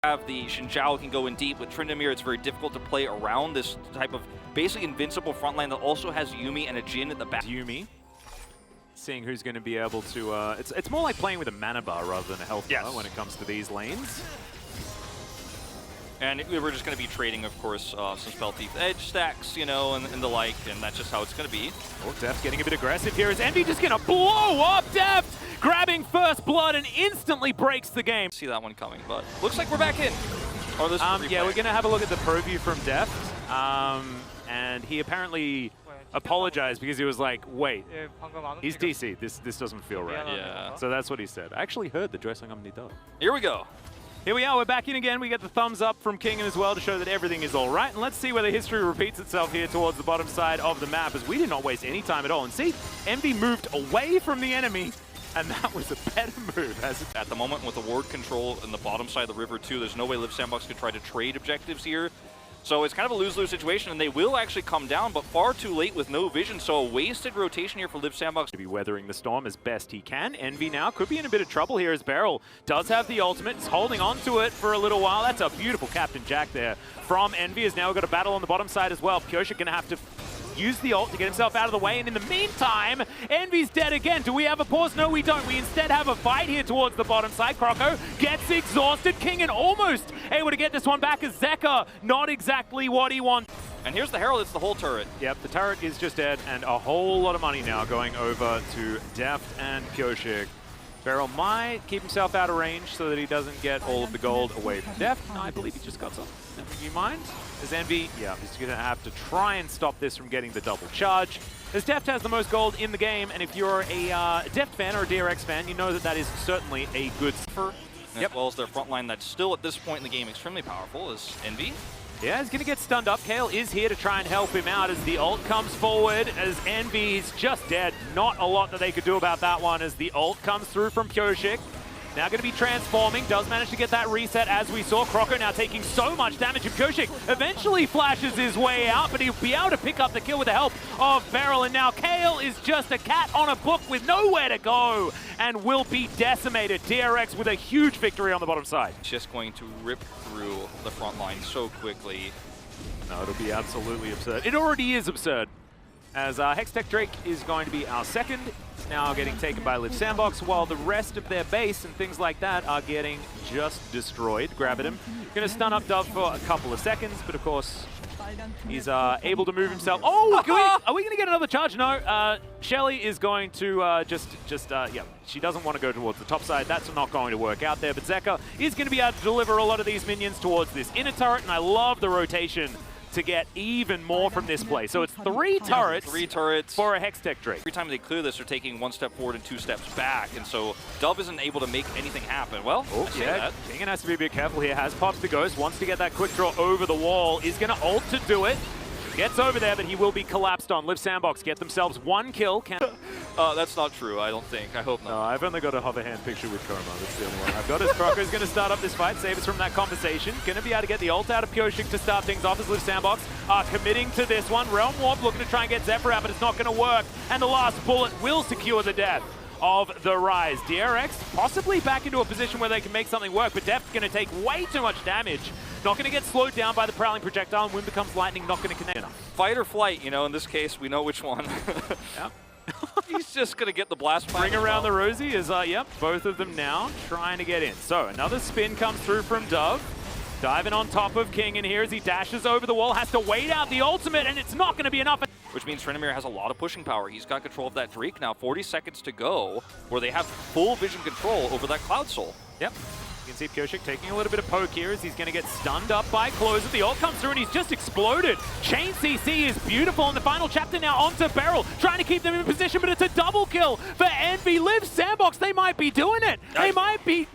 Have the Xinjiao can go in deep. With Tryndamere, it's very difficult to play around this type of basically invincible frontline that also has Yuumi and a Jhin at the back. Yuumi, seeing who's going to be able to... it's more like playing with a mana bar rather than a health bar when it comes to these lanes. And we're just going to be trading, of course, some Spell Thief edge stacks, you know, and the like, and that's just how it's going to be. Oh, Deft getting a bit aggressive here. Is Envy just going to blow up Deft? Grabbing first blood and instantly breaks the game. See that one coming, but looks like we're back in. Oh, this is yeah, we're going to have a look at the pro view from Deft. And he apparently apologized because he was like, wait, he's DC. This doesn't feel right. Yeah. So that's what he said. I actually heard the dressing on Nido. Here we go. Here we are, we're back in again. We get the thumbs up from King as well to show that everything is all right. And let's see whether history repeats itself here towards the bottom side of the map, as we did not waste any time at all. And see, Envy moved away from the enemy, and that was a better move. At the moment, with the ward control in the bottom side of the river too, there's no way Liiv SANDBOX could try to trade objectives here. So it's kind of a lose-lose situation, and they will actually come down, but far too late with no vision. So a wasted rotation here for Liiv SANDBOX. To be weathering the storm as best he can. Envy now could be in a bit of trouble here as Beryl does have the ultimate. He's holding on to it for a little while. That's a beautiful Captain Jack there from Envy. Has now got a battle on the bottom side as well. Pyosik going to have to use the ult to get himself out of the way, and in the meantime, Envy's dead again. Do we have a pause? No, we don't. We instead have a fight here towards the bottom side. Croco gets exhausted. King and almost able to get this one back as Zeka, not exactly what he wants. And here's the Herald, it's the whole turret. Yep, the turret is just dead, and a whole lot of money now going over to Deft and Pyosik. Beryl might keep himself out of range so that he doesn't get all of the gold away from Deft. No, I believe he just got some. Do you mind? As Envy, yeah, he's going to have to try and stop this from getting the double charge. As Deft has the most gold in the game, and if you're a Deft fan or a DRX fan, you know that that is certainly a good... As well as their front line that's still at this point in the game extremely powerful is Envy. Yeah, he's going to get stunned up. Kale is here to try and help him out as the ult comes forward, as Envy is just dead. Not a lot that they could do about that one as the ult comes through from Pyosik. Now going to be transforming, does manage to get that reset as we saw. Croco now taking so much damage, and Pyosik eventually flashes his way out, but he'll be able to pick up the kill with the help of Beryl. And now Kale is just a cat on a book with nowhere to go and will be decimated. DRX with a huge victory on the bottom side. Just going to rip through the front line so quickly. No, it'll be absolutely absurd. It already is absurd, as Hextech Drake is going to be our second. Now getting taken by Liiv SANDBOX, while the rest of their base and things like that are getting just destroyed. Gravitum going to stun up Dove for a couple of seconds, but of course he's able to move himself. Oh, are we going to get another charge? No, Shelly is going to yeah, she doesn't want to go towards the top side. That's not going to work out there, but Zeka is going to be able to deliver a lot of these minions towards this inner turret, and I love the rotation to get even more from this play. So it's three turrets for a Hextech Drake. Every time they clear this, they're taking 1 step forward and 2 steps back, and so Dove isn't able to make anything happen. Well, yeah, King has to be a bit careful here. Has popped the Ghost, wants to get that quick draw over the wall, is going to ult to do it. Gets over there, but he will be collapsed on. Liiv SANDBOX get themselves 1 kill. That's not true, I don't think. I hope not. No, I've only got a hover hand picture with Coma. That's the only one I've got. As Croco's going to start up this fight, save us from that conversation. Going to be able to get the ult out of Pyosik to start things off as Liiv SANDBOX are committing to this one. Realm Warp looking to try and get Zephyr out, but it's not going to work. And the last bullet will secure the death of the Rise. DRX possibly back into a position where they can make something work, but Deft's going to take way too much damage. Not going to get slowed down by the Prowling Projectile, and when becomes lightning, not going to connect enough. Fight or flight, you know, in this case, we know which one. Yep. He's just going to get the blast. Bring around the Rosie is, yep, both of them now trying to get in. So another spin comes through from Dove. Diving on top of King in here as he dashes over the wall, has to wait out the ultimate, and it's not going to be enough. Which means Tryndamere has a lot of pushing power. He's got control of that Drake now, 40 seconds to go, where they have full vision control over that Cloud Soul. Yep. You can see Pyosik taking a little bit of poke here as he's going to get stunned up by Closer. The ult comes through and he's just exploded. Chain CC is beautiful in the final chapter now onto Beryl, trying to keep them in position, but it's a double kill for Envy. Liiv SANDBOX, they might be doing it. They might be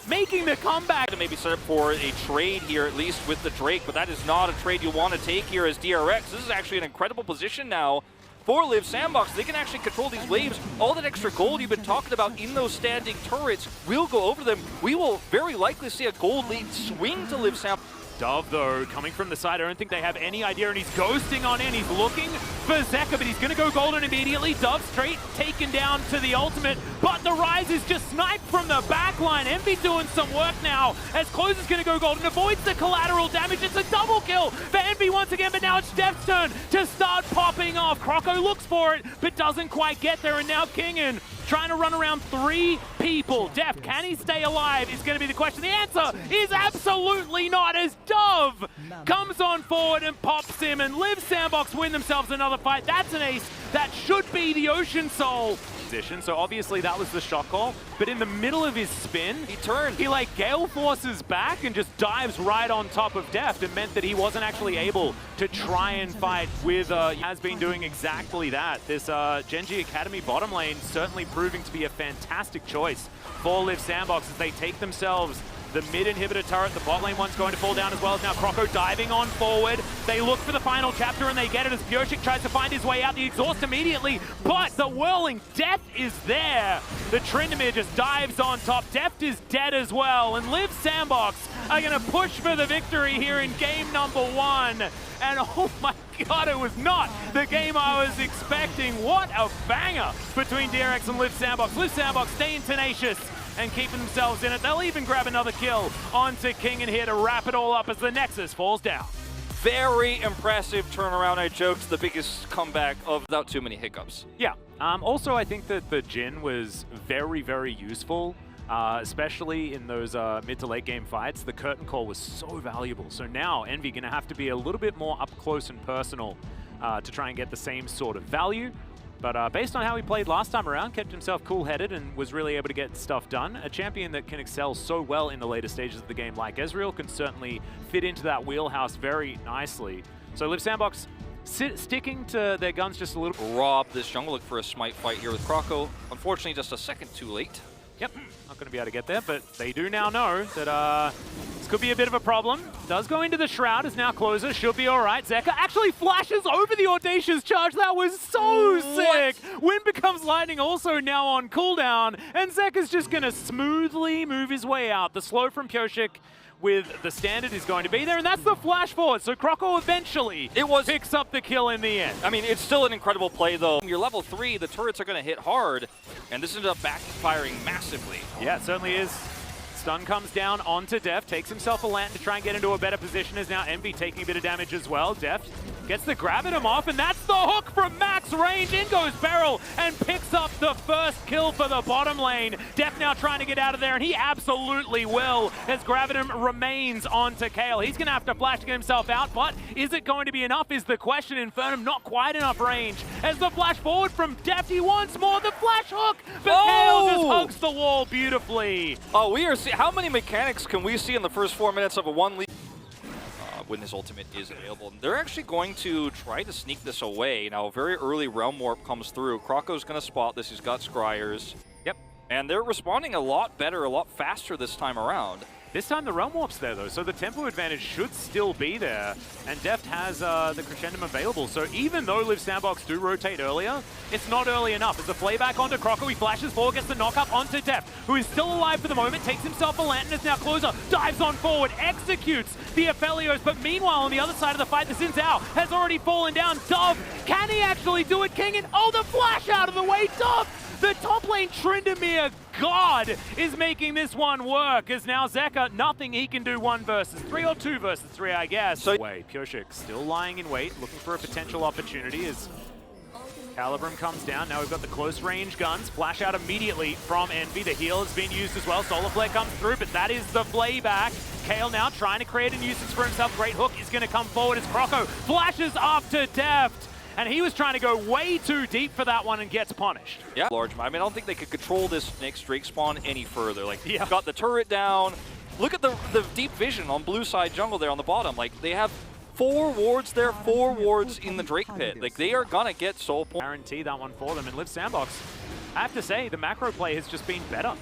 making the comeback. To maybe set up for a trade here, at least with the Drake, but that is not a trade you want to take here as DRX. This is actually an incredible position now for Liiv SANDBOX. They can actually control these waves. All that extra gold you've been talking about in those standing turrets will go over them. We will very likely see a gold lead swing to Liiv SANDBOX. Dove, though, coming from the side, I don't think they have any idea, and he's ghosting on in. He's looking for Zeka, but he's going to go golden immediately. Dove straight taken down to the ultimate, but the Rise is just sniped from the backline. Envy doing some work now, as Close is going to go golden, avoids the collateral damage. It's a double kill for Envy once again, but now it's Def's turn to start popping off. Croco looks for it, but doesn't quite get there, and now Kingen trying to run around 3 people. Def, can he stay alive is going to be the question. The answer is absolutely not, as Dove comes on forward and pops him, and Liiv SANDBOX win themselves another fight. That's an ace. That should be the Ocean Soul position. So obviously that was the shot call, but in the middle of his spin, he turned. He like gale forces back and just dives right on top of Deft, and meant that he wasn't actually able to try and fight with, has been doing exactly that. This Genji Academy bottom lane certainly proving to be a fantastic choice for Liiv SANDBOX as they take themselves the mid inhibitor turret. The bot lane one's going to fall down as well, as now Croco diving on forward. They look for the final chapter and they get it as Pioshik tries to find his way out. The exhaust immediately, but the whirling death is there. The Tryndamere just dives on top. Deft is dead as well, and Liiv SANDBOX are going to push for the victory here in game number 1. And oh my god, it was not the game I was expecting. What a banger between DRX and Liiv SANDBOX. Liiv SANDBOX staying tenacious and keeping themselves in it. They'll even grab another kill onto Kingen here to wrap it all up as the Nexus falls down. Very impressive turnaround. I joked the biggest comeback of without too many hiccups. Yeah. Also, I think that the Jhin was very, very useful, especially in those mid to late game fights. The curtain call was so valuable. So now Envy going to have to be a little bit more up close and personal to try and get the same sort of value. But based on how he played last time around, kept himself cool-headed and was really able to get stuff done. A champion that can excel so well in the later stages of the game like Ezreal can certainly fit into that wheelhouse very nicely. So Liiv SANDBOX sticking to their guns just a little. Rob this jungle, look for a smite fight here with Croco. Unfortunately, just a second too late. Yep, not going to be able to get there, but they do now know that this could be a bit of a problem. Does go into the Shroud, is now Closer, should be all right. Zeka actually flashes over the Audacious Charge. That was so sick. Wind becomes lightning also now on cooldown, and Zeka's just going to smoothly move his way out. The slow from Pioshik with the standard is going to be there, and that's the flash forward. So Croco eventually picks up the kill in the end. I mean, it's still an incredible play, though. You're level 3, the turrets are going to hit hard, and this ended up backfiring massively. Yeah, it certainly is. Stun comes down onto Deft, takes himself a lantern to try and get into a better position, as now Envy taking a bit of damage as well. Deft gets the grab at him off, and that's the hook from max range. In goes Beryl and picks up the first kill for the bottom lane. Deft now trying to get out of there, and he absolutely will, as Gravitum remains onto Kayle. He's going to have to flash to get himself out, but is it going to be enough is the question. Infernum not quite enough range, as the flash forward from Deft, he wants more, the flash hook, but Kayle just hugs the wall beautifully. Oh, we are how many mechanics can we see in the first 4 minutes of a 1 lead? When his ultimate is available. They're actually going to try to sneak this away. Now, a very early Realm Warp comes through. Croco's going to spot this. He's got Scryers. Yep. And they're responding a lot better, a lot faster this time around. This time the Realm Warp's there, though, so the tempo advantage should still be there, and Deft has the Crescendum available. So even though Liiv SANDBOX do rotate earlier, it's not early enough. As the playback onto Croco, he flashes forward, gets the knock-up onto Deft, who is still alive for the moment, takes himself a lantern, is now Closer, dives on forward, executes the Aphelios, but meanwhile, on the other side of the fight, the Xin Zhao has already fallen down. Dove, can he actually do it? Kingen, oh, the flash out of the way, Dove! The top lane Tryndamere God is making this one work, as now Zeka, nothing he can do 1 versus 3 or 2 versus 3, I guess. So Pioshik still lying in wait, looking for a potential opportunity as Calibrum comes down. Now we've got the close range guns. Flash out immediately from Envy. The heal has been used as well. Solar Flare comes through, but that is the playback. Kayle now trying to create a nuisance for himself. Great hook is going to come forward as Croco flashes after Deft. And he was trying to go way too deep for that one and gets punished. Yeah, large. I mean, I don't think they could control this next Drake spawn any further. Like, got the turret down. Look at the deep vision on blue side jungle there on the bottom. Like, they have 4 wards there, 4 wards in the Drake pit. Like, they are gonna get soul points. Guarantee that one for them. And Liiv SANDBOX, I have to say, the macro play has just been better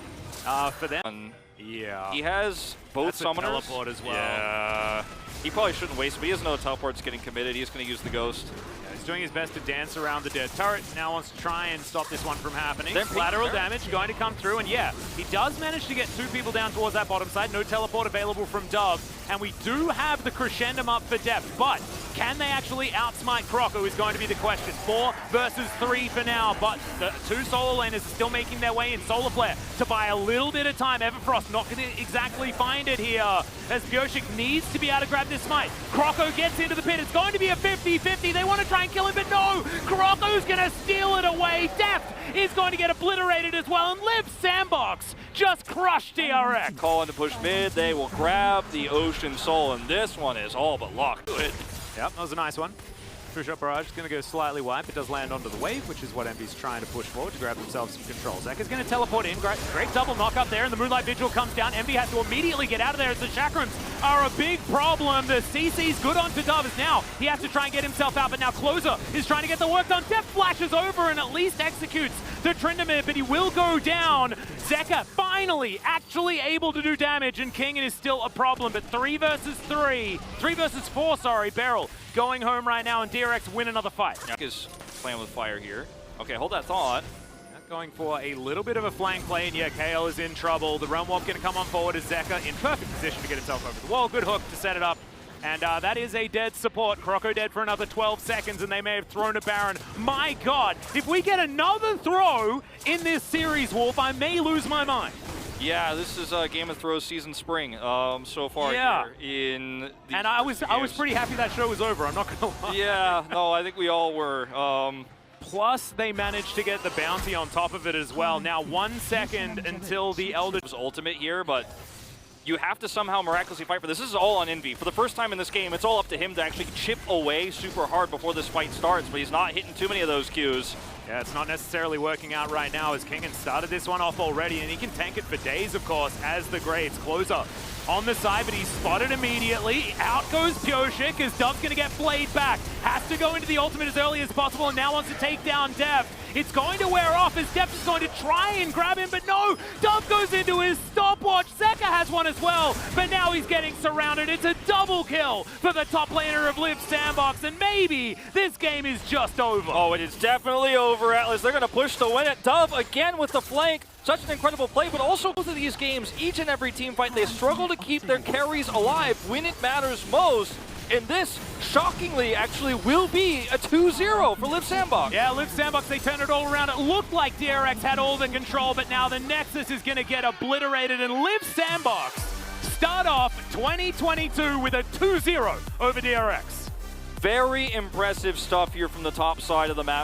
for them. Yeah. He has both summoners. Teleport as well. Yeah. He probably shouldn't waste, but he has no teleports getting committed. He's going to use the Ghost. Yeah, he's doing his best to dance around the dead turret. Now wants to try and stop this one from happening. Then Lateral damage going to come through, and yeah, he does manage to get 2 people down towards that bottom side. No teleport available from Dove, and we do have the crescendum up for depth, but can they actually outsmite Croco is going to be the question. 4 versus 3 for now, but the 2 solo laners are still making their way in. Solar Flare to buy a little bit of time. Everfrost not going to exactly find it here, as Bioshik needs to be able to grab this smite. Croco gets into the pit. It's going to be a 50-50. They want to try and kill him, but no! Croco's going to steal it away. Deft is going to get obliterated as well, and Liiv SANDBOX just crushed DRX. Calling to push mid, they will grab the Ocean Soul, and this one is all but locked. Good. Yep, that was a nice one. True-shot barrage is going to go slightly wide, but does land onto the wave, which is what Envy's trying to push forward to grab themselves some control. Zekka's going to teleport in. Great double knock up there, and the Moonlight Vigil comes down. Envy has to immediately get out of there as the Chakrams are a big problem. The CC's good onto Dove as now he has to try and get himself out, but now Closer is trying to get the work done. Deft flashes over and at least executes the Tryndamere, but he will go down. Zekka finally actually able to do damage, and King is still a problem, but 3 versus 4, sorry, Beryl going home right now, and DRX win another fight. Is playing with fire here. Okay, hold that thought. Going for a little bit of a flank play, and yeah, KL is in trouble. The Realm Warp going to come on forward as Zekka in perfect position to get himself over the wall. Good hook to set it up. And that is a dead support. Croco dead for another 12 seconds, and they may have thrown a Baron. My God, if we get another throw in this series, Wolf, I may lose my mind. Yeah, this is Game of Thrones season spring so far here in the and I was pretty happy that show was over, I'm not gonna lie. Yeah, no, I think we all were. Plus, they managed to get the bounty on top of it as well. Now 1 second until the Elder was ultimate here, but you have to somehow miraculously fight for this. This is all on Envy. For the first time in this game, it's all up to him to actually chip away super hard before this fight starts, but he's not hitting too many of those Qs. Yeah, it's not necessarily working out right now as Kingen started this one off already, and he can tank it for days, of course, as the Graves. Closer on the side, but he's spotted immediately. Out goes Bioshik as Dove's going to get flayed back. Has to go into the ultimate as early as possible, and now wants to take down Deft. It's going to wear off as Deft is going to try and grab him, but no! Dove goes into his stopwatch. Zekka has one as well, but now he's getting surrounded. It's a double kill for the top laner of Liiv SANDBOX, and maybe this game is just over. Oh, it is definitely over, Atlas. They're going to push to win it. Dove again with the flank. Such an incredible play, but also both of these games, each and every team fight, they struggle to keep their carries alive when it matters most. And this, shockingly, actually will be a 2-0 for Liiv SANDBOX. Yeah, Liiv SANDBOX, they turned it all around. It looked like DRX had all the control, but now the Nexus is going to get obliterated, and Liiv SANDBOX start off 2022 with a 2-0 over DRX. Very impressive stuff here from the top side of the map.